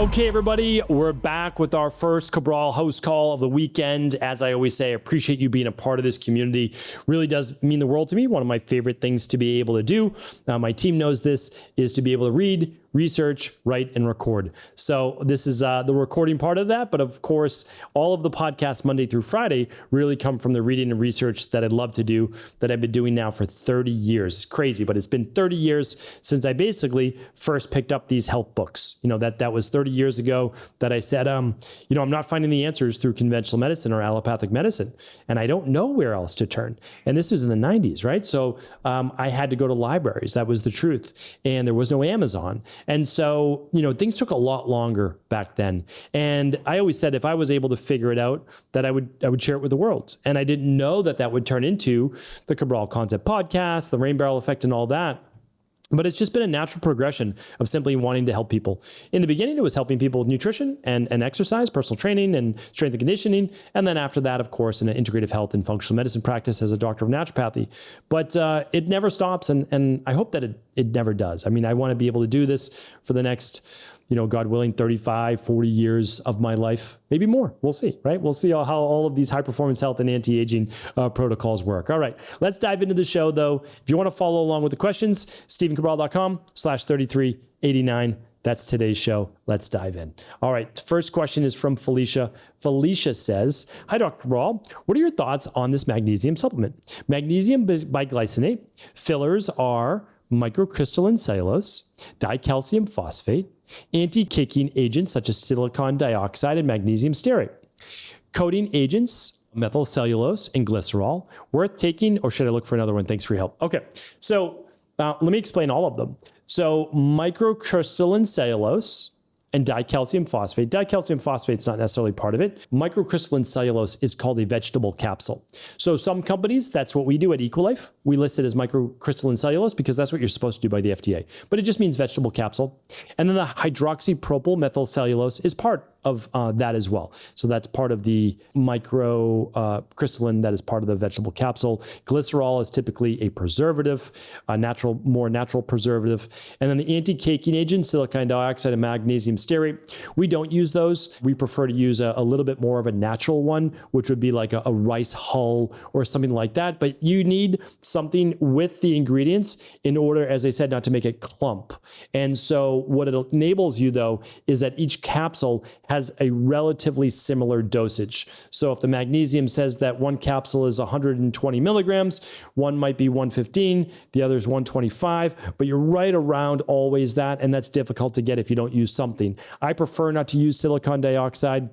Okay, everybody, we're back with our first Cabral HouseCall of the weekend. As I always say, I appreciate you being a part of this community. Really does mean the world to me. One of my favorite things to be able to do, my team knows this, is to be able to read, research, write, and record. So this is the recording part of that. But of course, all of the podcasts Monday through Friday really come from the reading and research that I'd love to do, that I've been doing now for 30 years. It's crazy, but it's been 30 years since I basically first picked up these health books. You know, that was 30 years ago that I said, I'm not finding the answers through conventional medicine or allopathic medicine, and I don't know where else to turn. And this was in the 90s, right? So I had to go to libraries. That was the truth. And there was no Amazon. And so, things took a lot longer back then. And I always said, if I was able to figure it out, that I would share it with the world. And I didn't know that would turn into the Cabral Concept podcast, the Rain Barrel Effect, and all that. But it's just been a natural progression of simply wanting to help people. In the beginning, it was helping people with nutrition and exercise, personal training and strength and conditioning. And then after that, of course, in an integrative health and functional medicine practice as a doctor of naturopathy. But it never stops. And I hope that it never does. I mean, I want to be able to do this for the next, God willing, 35, 40 years of my life, maybe more. We'll see, right? We'll see how all of these high performance health and anti-aging protocols work. All right, let's dive into the show though. If you want to follow along with the questions, stephencabral.com/3389. That's today's show. Let's dive in. All right. First question is from Felicia. Felicia says, hi, Dr. Cabral. What are your thoughts on this magnesium supplement? Magnesium biglycinate. Fillers are microcrystalline cellulose, dicalcium phosphate, anti-caking agents such as silicon dioxide and magnesium stearate. Coating agents, methyl cellulose and glycerol. Worth taking, or should I look for another one? Thanks for your help. Okay. So let me explain all of them. So microcrystalline cellulose and dicalcium phosphate. Dicalcium phosphate is not necessarily part of it. Microcrystalline cellulose is called a vegetable capsule. So some companies, that's what we do at Equilife. We list it as microcrystalline cellulose because that's what you're supposed to do by the FDA. But it just means vegetable capsule. And then the hydroxypropyl methyl cellulose is part of that as well. So that's part of the microcrystalline that is part of the vegetable capsule. Glycerol is typically a preservative, more natural preservative. And then the anti-caking agents, silicon dioxide and magnesium stearate, we don't use those. We prefer to use a little bit more of a natural one, which would be like a rice hull or something like that. But you need something with the ingredients in order, as I said, not to make it clump. And so what it enables you though, is that each capsule has a relatively similar dosage. So if the magnesium says that one capsule is 120 milligrams, one might be 115, the other is 125, but you're right around always that, and that's difficult to get if you don't use something. I prefer not to use silicon dioxide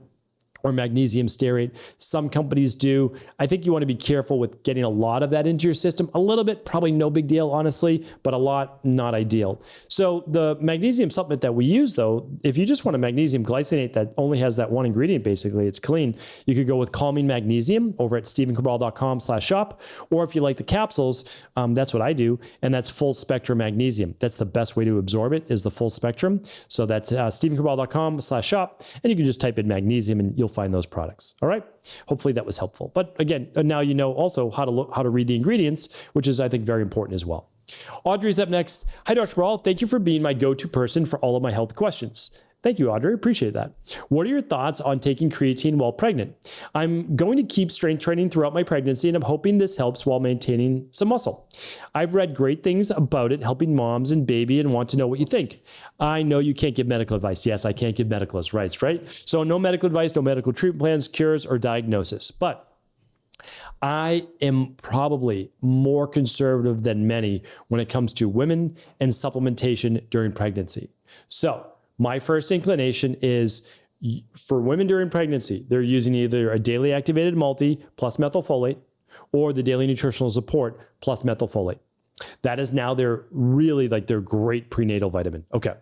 or magnesium stearate. Some companies do. I think you want to be careful with getting a lot of that into your system. A little bit, probably no big deal, honestly, but a lot, not ideal. So the magnesium supplement that we use though, if you just want a magnesium glycinate that only has that one ingredient, basically, it's clean, you could go with Calming Magnesium over at stephencabral.com/shop. Or if you like the capsules, that's what I do. And that's full spectrum magnesium. That's the best way to absorb it, is the full spectrum. So that's stephencabral.com/shop. And you can just type in magnesium and you'll find those products. All right. Hopefully that was helpful. But again, now you know also how to read the ingredients, which is, I think, very important as well. Audrey's up next. Hi, Dr. Cabral. Thank you for being my go-to person for all of my health questions. Thank you, Audrey. Appreciate that. What are your thoughts on taking creatine while pregnant? I'm going to keep strength training throughout my pregnancy, and I'm hoping this helps while maintaining some muscle. I've read great things about it helping moms and baby, and want to know what you think. I know you can't give medical advice. Yes, I can't give medical advice, right? So no medical advice, no medical treatment plans, cures, or diagnosis. But I am probably more conservative than many when it comes to women and supplementation during pregnancy. So my first inclination is for women during pregnancy, they're using either a daily activated multi plus methylfolate or the daily nutritional support plus methylfolate. That is now their great prenatal vitamin. Okay.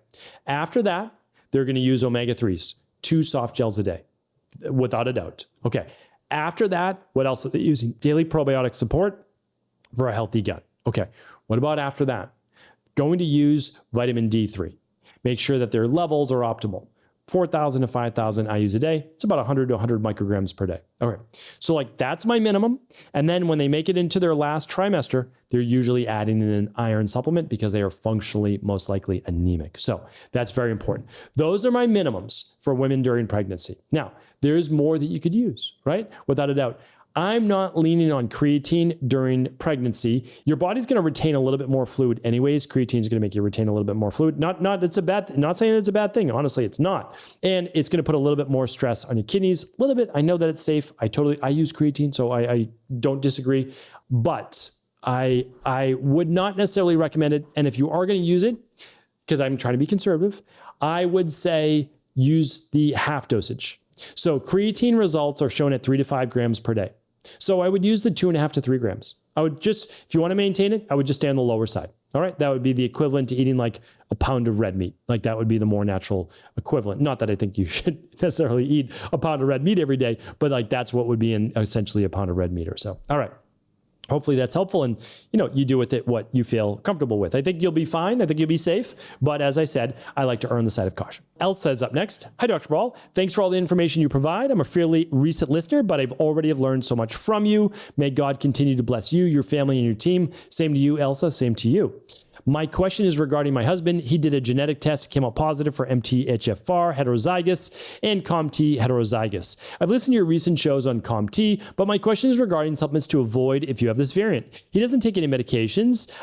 After that, they're going to use omega-3s, 2 soft gels a day, without a doubt. Okay. After that, what else are they using? Daily probiotic support for a healthy gut. Okay. What about after that? Going to use vitamin D3. Make sure that their levels are optimal. 4,000 to 5,000 IUs a day. It's about 100 to 100 micrograms per day. Okay. So like that's my minimum. And then when they make it into their last trimester, they're usually adding in an iron supplement because they are functionally most likely anemic. So that's very important. Those are my minimums for women during pregnancy. Now, there's more that you could use, right? Without a doubt. I'm not leaning on creatine during pregnancy. Your body's going to retain a little bit more fluid anyways. Creatine is going to make you retain a little bit more fluid. Not saying it's a bad thing. Honestly, it's not. And it's going to put a little bit more stress on your kidneys. A little bit. I know that it's safe. I use creatine, so I don't disagree. But I would not necessarily recommend it. And if you are going to use it, because I'm trying to be conservative, I would say use the half dosage. So creatine results are shown at 3 to 5 grams per day. So I would use the 2.5 to 3 grams. I would just, if you want to maintain it, I would just stay on the lower side. All right. That would be the equivalent to eating like a pound of red meat. Like that would be the more natural equivalent. Not that I think you should necessarily eat a pound of red meat every day, but like that's what would be in essentially a pound of red meat or so. All right. Hopefully that's helpful, and you do with it what you feel comfortable with. I think you'll be fine. I think you'll be safe. But as I said, I like to err on the side of caution. Elsa is up next. Hi, Dr. Cabral. Thanks for all the information you provide. I'm a fairly recent listener, but I've already learned so much from you. May God continue to bless you, your family, and your team. Same to you, Elsa. Same to you. My question is regarding my husband. He did a genetic test, came out positive for MTHFR heterozygous and COMT heterozygous. I've listened to your recent shows on COMT, but my question is regarding supplements to avoid if you have this variant. He doesn't take any medications,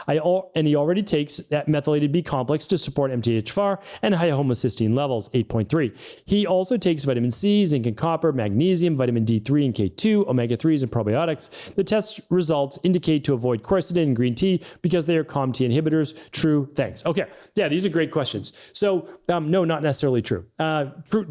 and he already takes that methylated B complex to support MTHFR and high homocysteine levels, 8.3. He also takes vitamin C, zinc and copper, magnesium, vitamin D3 and K2, omega-3s and probiotics. The test results indicate to avoid quercetin and green tea because they are COMT inhibitors. True. Thanks. Okay. Yeah, these are great questions. So no, not necessarily true.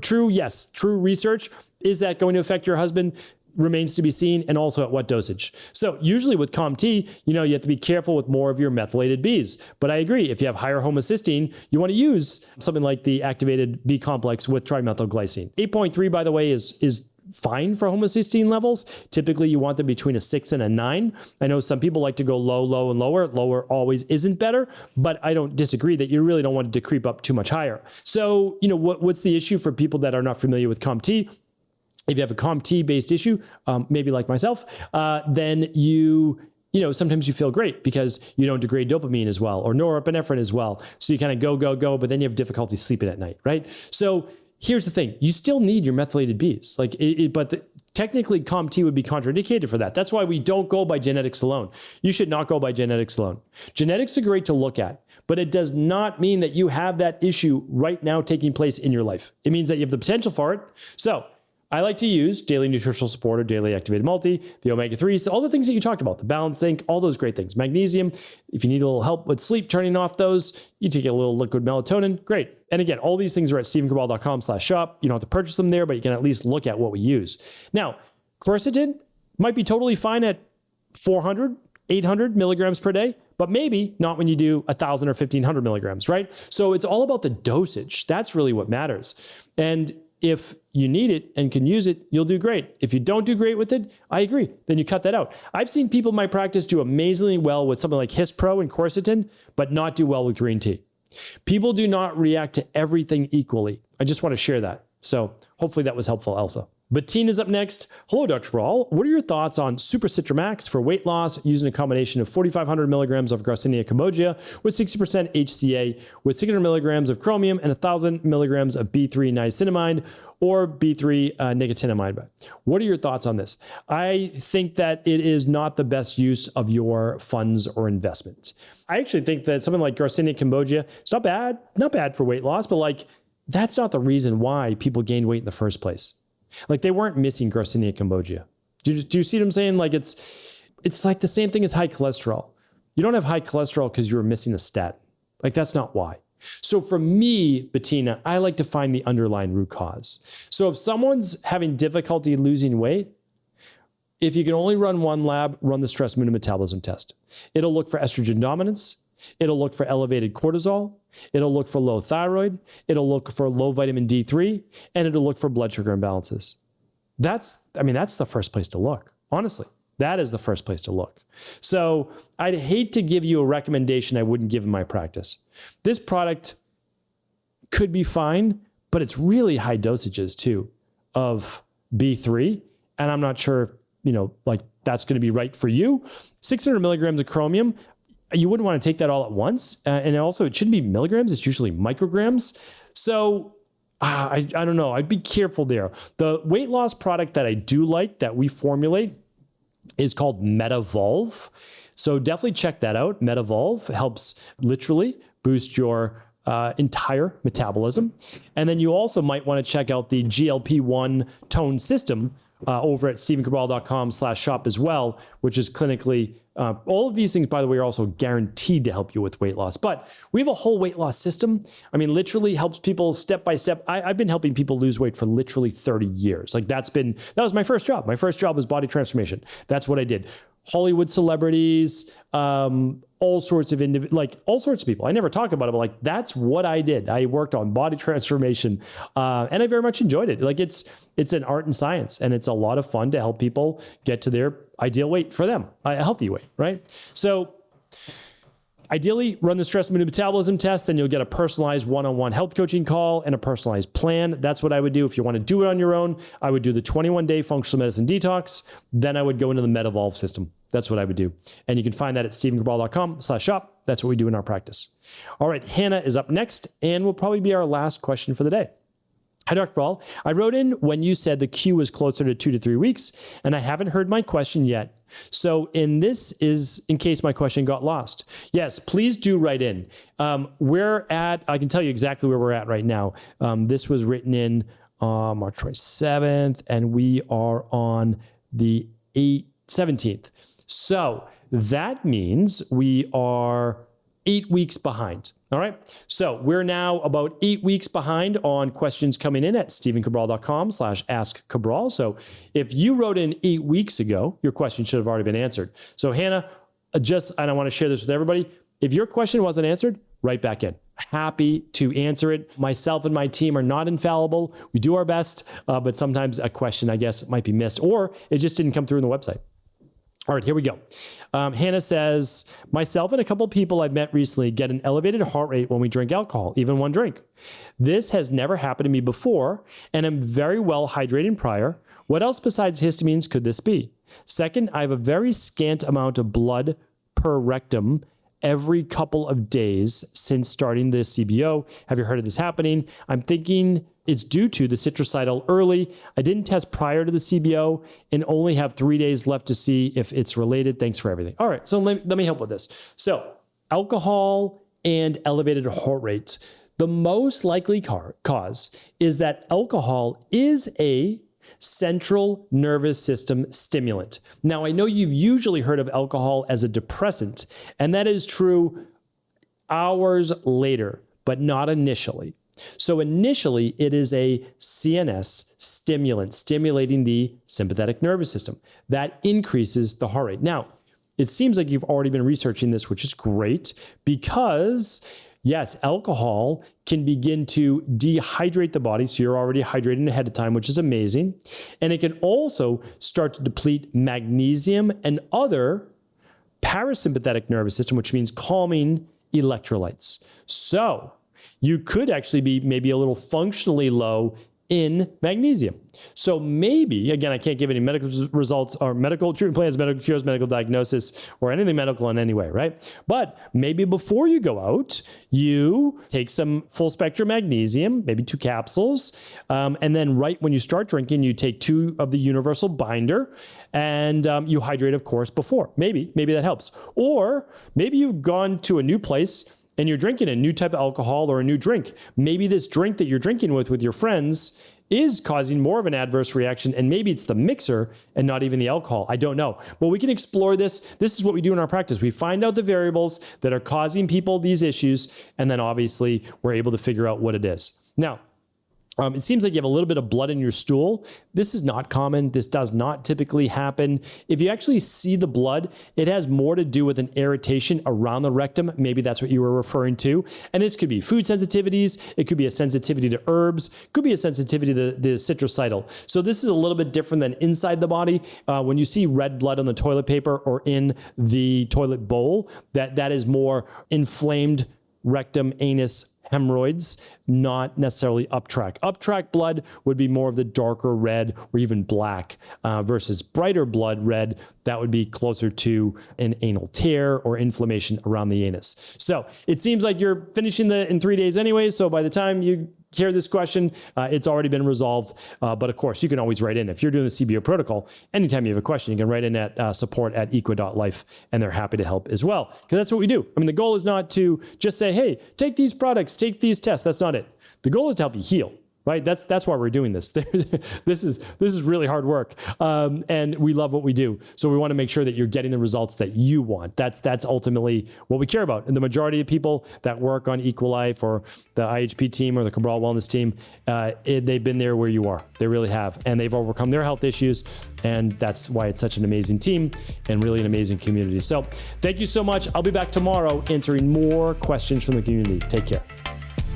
True. Yes. True research. Is that going to affect your husband? Remains to be seen, and also at what dosage. So usually with COMT, you have to be careful with more of your methylated Bs. But I agree, if you have higher homocysteine, you want to use something like the activated B complex with trimethylglycine. 8.3, by the way, is fine for homocysteine levels. Typically, you want them between a 6 and a 9. I know some people like to go low, low, and lower. Lower always isn't better, but I don't disagree that you really don't want it to creep up too much higher. So, what's the issue for people that are not familiar with COMT? If you have a COMT-based issue, maybe like myself, then sometimes you feel great because you don't degrade dopamine as well or norepinephrine as well. So you kind of go, but then you have difficulty sleeping at night, right? So here's the thing. You still need your methylated Bs, technically COMT would be contraindicated for that. That's why we don't go by genetics alone. You should not go by genetics alone. Genetics are great to look at, but it does not mean that you have that issue right now taking place in your life. It means that you have the potential for it. So I like to use daily nutritional support or daily activated multi, the omega-3s, all the things that you talked about, the balanced zinc, all those great things. Magnesium, if you need a little help with sleep, turning off those, you take a little liquid melatonin, great. And again, all these things are at stephencabral.com/shop. You don't have to purchase them there, but you can at least look at what we use. Now, quercetin might be totally fine at 400, 800 milligrams per day, but maybe not when you do 1,000 or 1,500 milligrams, right? So it's all about the dosage. That's really what matters. And if you need it and can use it, you'll do great. If you don't do great with it, I agree. Then you cut that out. I've seen people in my practice do amazingly well with something like Hispro and quercetin, but not do well with green tea. People do not react to everything equally. I just want to share that. So hopefully that was helpful, Elsa. Bettina's up next. Hello, Dr. Cabral. What are your thoughts on Super CitriMax for weight loss using a combination of 4,500 milligrams of Garcinia cambogia with 60% HCA with 600 milligrams of chromium and 1,000 milligrams of B3 niacinamide or B3 nicotinamide? What are your thoughts on this? I think that it is not the best use of your funds or investment. I actually think that something like Garcinia cambogia, it's not bad for weight loss, but that's not the reason why people gained weight in the first place. They weren't missing Garcinia cambogia. Do you see what I'm saying? It's like the same thing as high cholesterol. You don't have high cholesterol because you were missing a statin. That's not why. So for me, Bettina, I like to find the underlying root cause. So if someone's having difficulty losing weight, if you can only run one lab, run the stress mood and metabolism test. It'll look for estrogen dominance. It'll look for elevated cortisol. It'll look for low thyroid. It'll look for low vitamin D3, and it'll look for blood sugar imbalances. That's the first place to look. Honestly, that is the first place to look. So I'd hate to give you a recommendation I wouldn't give in my practice. This product could be fine, but it's really high dosages too of B3. And I'm not sure if, like that's going to be right for you. 600 milligrams of chromium, you wouldn't want to take that all at once. And also it shouldn't be milligrams. It's usually micrograms. So I don't know. I'd be careful there. The weight loss product that I do like that we formulate is called MetaVolve. So definitely check that out. MetaVolve helps literally boost your entire metabolism. And then you also might want to check out the GLP-1 tone system over at stephencabral.com/shop as well, which is clinically, all of these things, by the way, are also guaranteed to help you with weight loss. But we have a whole weight loss system. I mean, literally helps people step by step. I've been helping people lose weight for literally 30 years. Like that was my first job. My first job was body transformation. That's what I did. Hollywood celebrities, all sorts of people. I never talk about it, but like that's what I did. I worked on body transformation, and I very much enjoyed it. Like it's an art and science, and it's a lot of fun to help people get to their ideal weight for them, a healthy weight, right? So ideally, run the stress metabolism test, then you'll get a personalized one-on-one health coaching call and a personalized plan. That's what I would do. If you want to do it on your own, I would do the 21-day functional medicine detox. Then I would go into the MetaVolve system. That's what I would do. And you can find that at stephencabral.com/shop. That's what we do in our practice. All right, Hannah is up next and will probably be our last question for the day. Hi, Dr. Ball. I wrote in when you said the queue was closer to 2 to 3 weeks, and I haven't heard my question yet. So this is in case my question got lost. Yes, please do write in. I can tell you exactly where we're at right now. This was written in March 27th, and we are on the 17th. So that means we are 8 weeks behind. All right. So we're now about 8 weeks behind on questions coming in at stephencabral.com/askcabral. So if you wrote in 8 weeks ago, your question should have already been answered. So Hannah, and I want to share this with everybody. If your question wasn't answered, write back in. Happy to answer it. Myself and my team are not infallible. We do our best, but sometimes a question, I guess, might be missed or it just didn't come through on the website. All right, here we go. Hannah says, myself and a couple of people I've met recently get an elevated heart rate when we drink alcohol, even one drink. This has never happened to me before, and I'm very well hydrated prior. What else besides histamines could this be? Second, I have a very scant amount of blood per rectum every couple of days since starting the CBO. Have you heard of this happening? I'm thinking it's due to the citricidal early. I didn't test prior to the CBO and only have 3 days left to see if it's related. Thanks for everything. All right, so let me help with this. So alcohol and elevated heart rates. The most likely cause is that alcohol is a central nervous system stimulant. Now, I know you've usually heard of alcohol as a depressant, and that is true hours later, but not initially. So initially, it is a CNS stimulant, stimulating the sympathetic nervous system. That increases the heart rate. Now, it seems like you've already been researching this, which is great because yes, alcohol can begin to dehydrate the body. So you're already hydrating ahead of time, which is amazing. And it can also start to deplete magnesium and other parasympathetic nervous system, which means calming electrolytes. So you could actually be maybe a little functionally low in magnesium. So maybe, again, I can't give any medical results or medical treatment plans, medical cures, medical diagnosis, or anything medical in any way, right? But maybe before you go out, you take some full spectrum magnesium, maybe 2 capsules. And then right when you start drinking, you take 2 of the universal binder and you hydrate, of course, before. Maybe that helps. Or maybe you've gone to a new place and you're drinking a new type of alcohol or a new drink. Maybe this drink that you're drinking with your friends is causing more of an adverse reaction, and maybe it's the mixer and not even the alcohol. I don't know. But we can explore this. This is what we do in our practice. We find out the variables that are causing people these issues, and then obviously we're able to figure out what it is. Now, it seems like you have a little bit of blood in your stool. This is not common. This does not typically happen. If you actually see the blood, it has more to do with an irritation around the rectum. Maybe that's what you were referring to. And this could be food sensitivities. It could be a sensitivity to herbs. It could be a sensitivity to the citricidal. So this is a little bit different than inside the body. When you see red blood on the toilet paper or in the toilet bowl, that is more inflamed rectum, anus, hemorrhoids, not necessarily uptrack. Uptrack blood would be more of the darker red or even black versus brighter blood red. That would be closer to an anal tear or inflammation around the anus. So it seems like you're finishing in 3 days anyway. So by the time you hear this question, it's already been resolved. But of course, you can always write in. If you're doing the CBO protocol, anytime you have a question, you can write in at support@equa.life, and they're happy to help as well. Because that's what we do. I mean, the goal is not to just say, hey, take these products, take these tests. That's not it. The goal is to help you heal. Right? That's why we're doing this. This is really hard work. And we love what we do. So we want to make sure that you're getting the results that you want. That's ultimately what we care about. And the majority of people that work on EquaLife or the IHP team or the Cabral Wellness team, they've been there where you are. They really have. And they've overcome their health issues. And that's why it's such an amazing team and really an amazing community. So thank you so much. I'll be back tomorrow answering more questions from the community. Take care.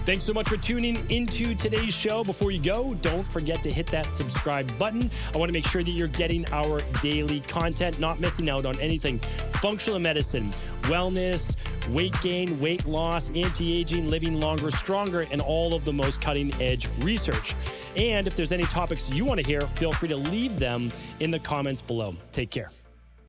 Thanks so much for tuning into today's show. Before you go, don't forget to hit that subscribe button. I want to make sure that you're getting our daily content, not missing out on anything functional medicine, wellness, weight gain, weight loss, anti-aging, living longer, stronger, and all of the most cutting-edge research. And if there's any topics you want to hear, feel free to leave them in the comments below. Take care.